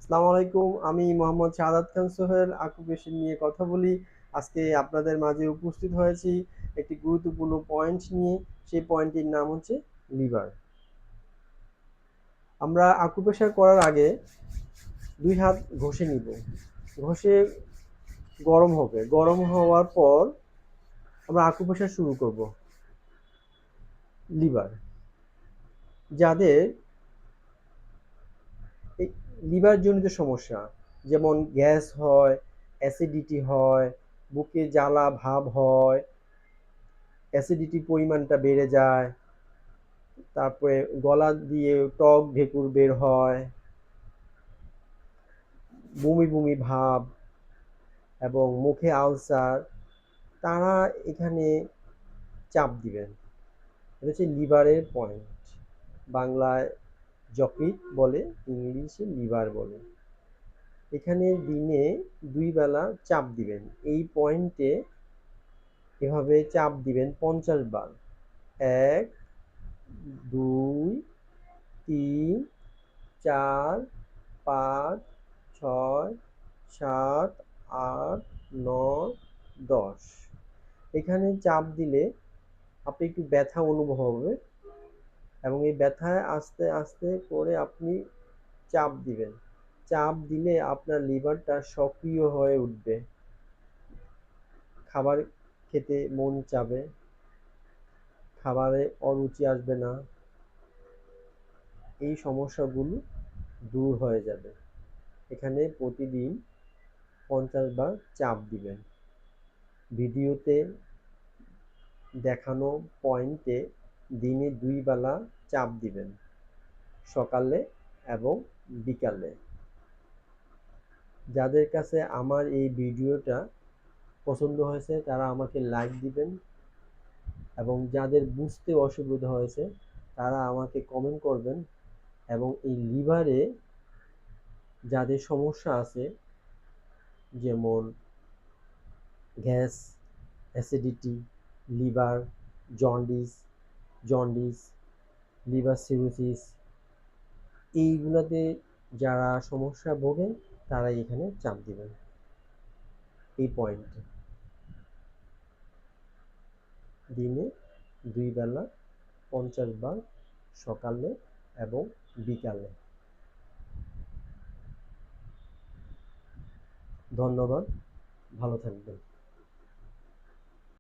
আসসালামু আলাইকুম। আমি মোহাম্মদ শাহাদাত খান সোহেল আকুপেশন নিয়ে কথা বলি। আজকে আপনাদের মাঝে উপস্থিত হয়েছি একটি গুরুত্বপূর্ণ পয়েন্ট নিয়ে। সেই পয়েন্টটির নাম হচ্ছে লিভার। আমরা আকুপেশার করার আগে ২ হাত ঘষে নিব। ঘষে গরম হবে। গরম হওয়ার পর আমরা আকুপেশার শুরু করব। লিভার। যাদের এই লিভারজনিত সমস্যা, যেমন গ্যাস হয়, অ্যাসিডিটি হয়, বুকে জ্বালা ভাব হয়, অ্যাসিডিটির পরিমাণটা বেড়ে যায়, তারপরে গলা দিয়ে টক ঢেকুর বের হয়, বমি বমি ভাব এবং মুখে আলসার, তারা এখানে চাপ দিবেন। এটা হচ্ছে লিভারের পয়েন্ট। বাংলায় যকৃৎ বলে, ইংলিশে লিভার বলে। এখানে দিনে ২ বেলা চাপ দিবেন। এই পয়েন্টে এভাবে চাপ দিবেন ৫০ বার। ১, ২, ৩, ৪, ৫, ৬, ৭, ৮, ৯, ১০। এখানে চাপ দিলে আপনি একটু ব্যথা অনুভব হবে এবং এই ব্যথায় আস্তে আস্তে করে আপনি চাপ দিবেন। চাপ দিলে আপনার লিভারটা সক্রিয় হয়ে উঠবে। খাবার খেতে মন চাবে, খাবারে অরুচি আসবে না। এই সমস্যাগুলো দূর হয়ে যাবে। এখানে প্রতিদিন ৫০ বার চাপ দিবেন। ভিডিওতে দেখানো পয়েন্টে দিনে ২ বেলা চাপ দিবেন, সকালে এবং বিকালে। যাদের কাছে আমার এই ভিডিওটা পছন্দ হয়েছে তারা আমাকে লাইক দিবেন এবং যাদের বুঝতে অসুবিধা হয়েছে তারা আমাকে কমেন্ট করবেন। এবং এই লিভারে যাদের সমস্যা আছে, যেমন gas, acidity, liver, jaundice jaundice liver cirrhosis, এইগুলাতে যারা সমস্যা ভোগেন তারা এখানে চাপ দিবেন এই পয়েন্টে। দিনে ২ বেলা ৫০ বার, সকালে এবং বিকালে। ধন্যবাদ। ভালো থাকবেন।